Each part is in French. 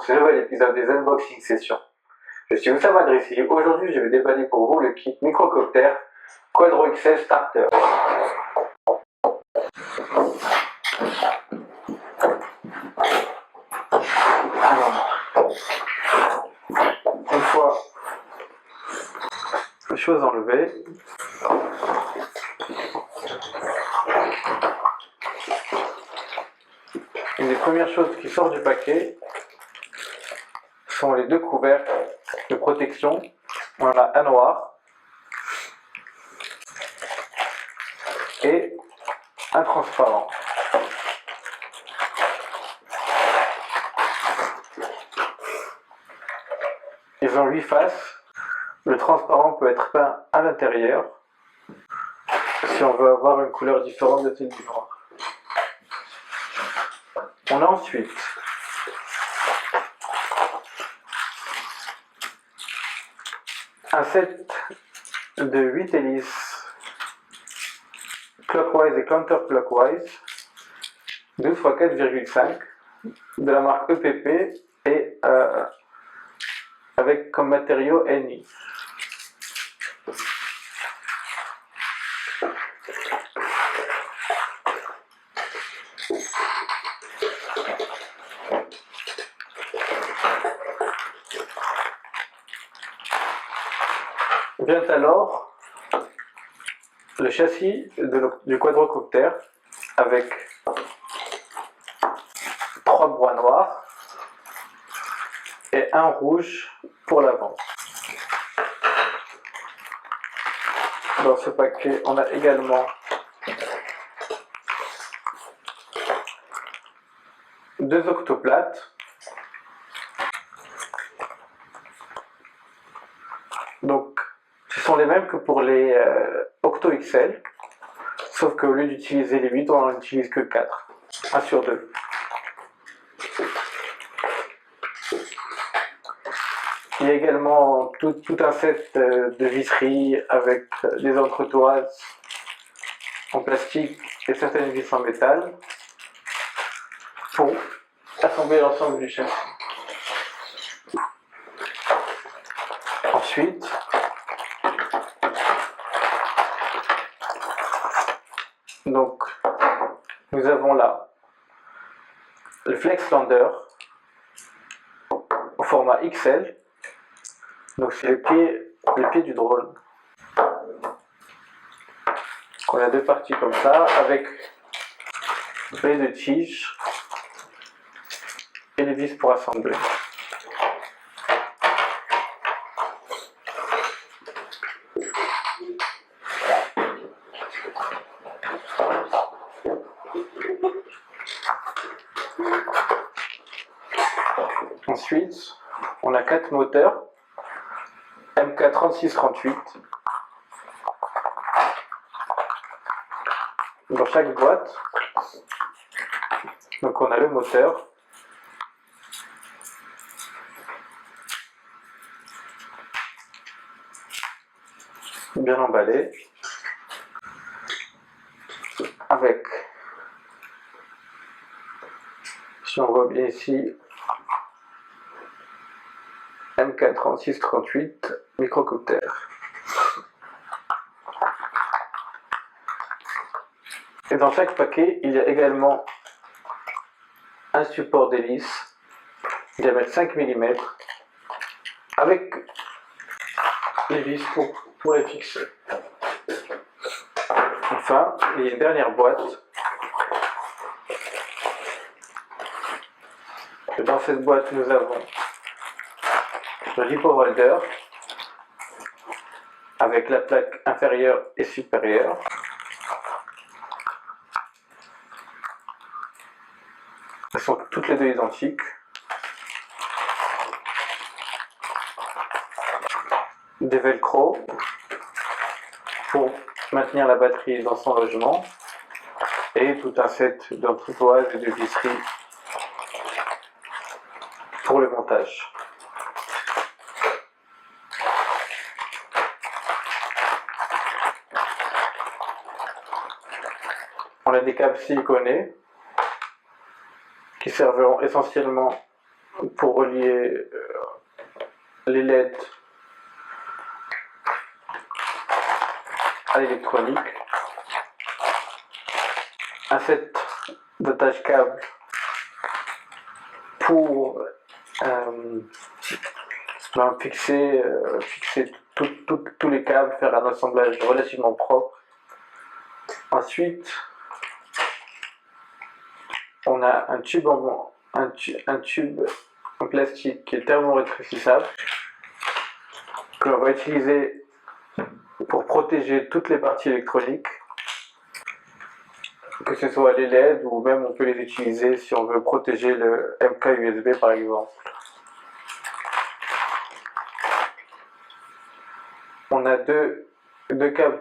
ce nouvel épisode des Unboxing Sessions. Je suis Oussama Adressi. Aujourd'hui, je vais déballer pour vous le kit Microcopter Quadro XL Starter. Alors, une fois les choses enlevées, une des premières choses qui sort du paquet sont les deux couvercles de protection. On en a un noir et un transparent. Ils ont 8 faces. Le transparent peut être peint à l'intérieur si on veut avoir une couleur différente de celle du noir. On a ensuite un set de 8 hélices clockwise et counterclockwise 12 x 4,5 de la marque EPP et avec comme matériau NI. Vient alors le châssis du quadrocopter avec 3 broies noires et un rouge pour l'avant. Dans ce paquet, on a également deux octoplates. Donc, ce sont les mêmes que pour les Octo XL, sauf qu'au lieu d'utiliser les 8, on n'en utilise que 4, 1 sur 2. Il y a également tout un set de visseries avec des entretoises en plastique et certaines vis en métal pour assembler l'ensemble du châssis. Ensuite, donc, nous avons là le Flexlander au format XL. Donc c'est le pied du drone. On a deux parties comme ça avec les deux tiges et les vis pour assembler. Ensuite, on a 4 moteurs MK3638 dans chaque boîte. Donc on a le moteur, bien emballé, avec, si on voit bien ici, MK3638 Microcopter. Et dans chaque paquet, il y a également un support d'hélice, diamètre 5 mm, avec les vis pour les fixer. Enfin, il y a une dernière boîte. Et dans cette boîte, nous avons le lipo holder avec la plaque inférieure et supérieure. Elles sont toutes les deux identiques. Des velcro pour maintenir la batterie dans son logement et tout un set d'entretoises et de visseries pour le montage. On a des câbles siliconés qui serviront essentiellement pour relier les LED à l'électronique, un set d'attache câble pour fixer tous les câbles, faire un assemblage relativement propre. Ensuite, on a un tube en plastique qui est thermorétrécissable que l'on va utiliser pour protéger toutes les parties électroniques, que ce soit les LED ou même on peut les utiliser si on veut protéger le MK USB par exemple. On a deux câbles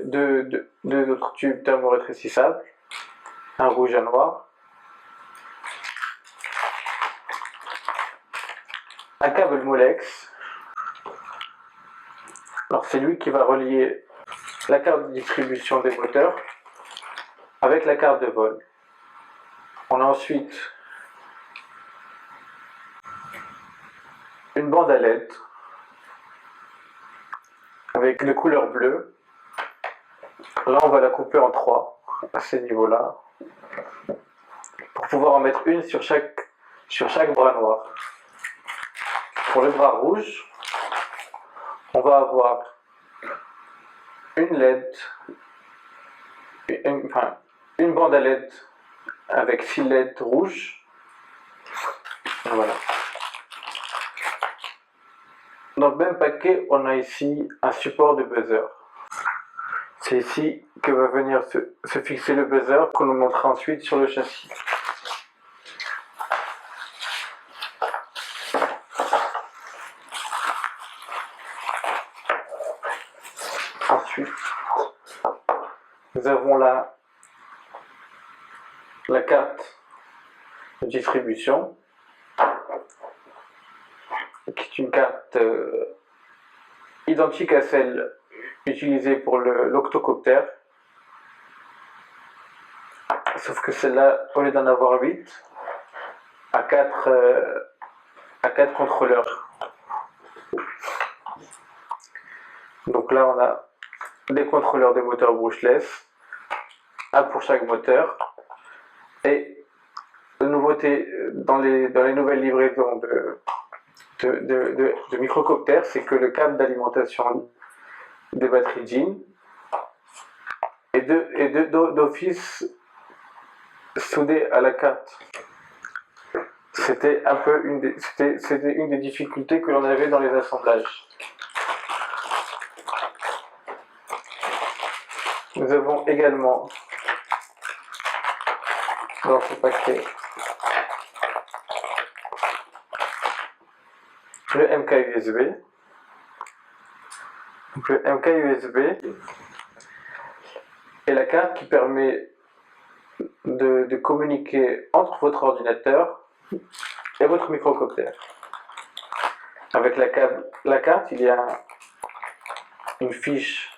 deux autres tubes thermorétrécissables, un rouge et un noir. Un câble Molex. Alors c'est lui qui va relier la carte de distribution des moteurs avec la carte de vol. On a ensuite une bande à LED avec de couleur bleue. Là on va la couper en 3 à ces niveaux-là pour pouvoir en mettre une sur chaque bras noir. Pour le bras rouge, on va avoir une LED, une bande à LED avec 6 LED rouges. Voilà. Dans le même paquet, on a ici un support de buzzer. C'est ici que va venir se fixer le buzzer qu'on nous montrera ensuite sur le châssis. Ensuite, nous avons là la carte de distribution, qui est une carte identique à celle utilisée pour l'octocopter, sauf que celle-là, au lieu d'en avoir 8, à 4 contrôleurs. Donc là, on a des contrôleurs de moteur brushless, un pour chaque moteur, et de nouveauté dans les nouvelles livraisons de microcoptères, c'est que le câble d'alimentation des batteries jeans est d'office soudé à la carte. C'était une des difficultés que l'on avait dans les assemblages. Nous avons également dans ce paquet le MK USB. Donc le MK USB est la carte qui permet de communiquer entre votre ordinateur et votre microcopter. Avec la carte, il y a une fiche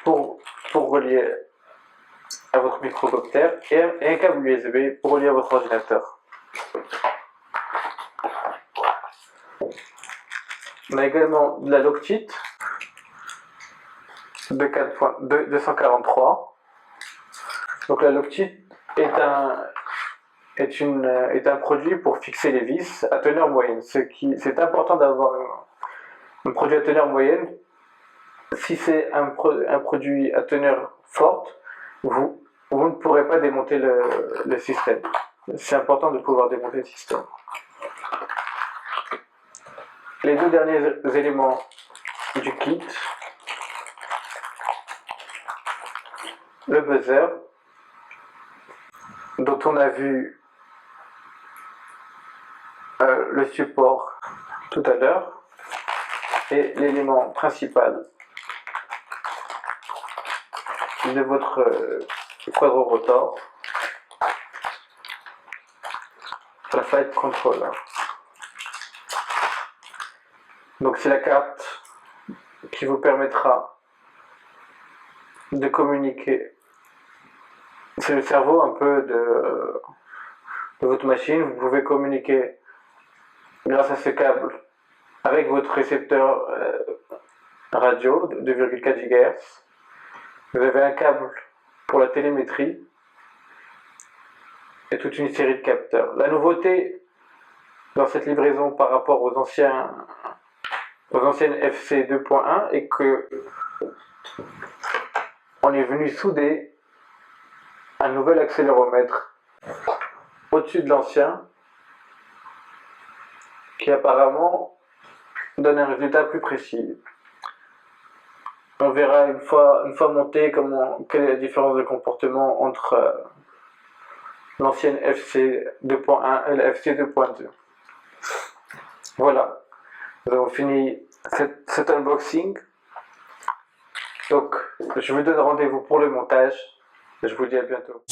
pour relier à votre microcopter et un câble USB pour relier à votre ordinateur. On a également de la Loctite de 243. Donc la Loctite est un produit pour fixer les vis à teneur moyenne. C'est important d'avoir un produit à teneur moyenne. Si c'est un produit à teneur forte, vous ne pourrez pas démonter le système. C'est important de pouvoir démonter le système. Les deux derniers éléments du kit, le buzzer, dont on a vu le support tout à l'heure, et l'élément principal de votre quadrorotor, la flight controller. Donc c'est la carte qui vous permettra de communiquer. c'est le cerveau un peu de votre machine. Vous pouvez communiquer grâce à ce câble avec votre récepteur radio de 2,4 GHz. Vous avez un câble pour la télémétrie et toute une série de capteurs. La nouveauté dans cette livraison par rapport aux anciennes FC 2.1 est que on est venu souder un nouvel accéléromètre au-dessus de l'ancien qui apparemment donne un résultat plus précis. On verra une fois monté quelle est la différence de comportement entre l'ancienne FC 2.1 et la FC 2.2. Voilà, nous avons fini cet unboxing. Donc, je vous donne rendez-vous pour le montage. Je vous dis à bientôt.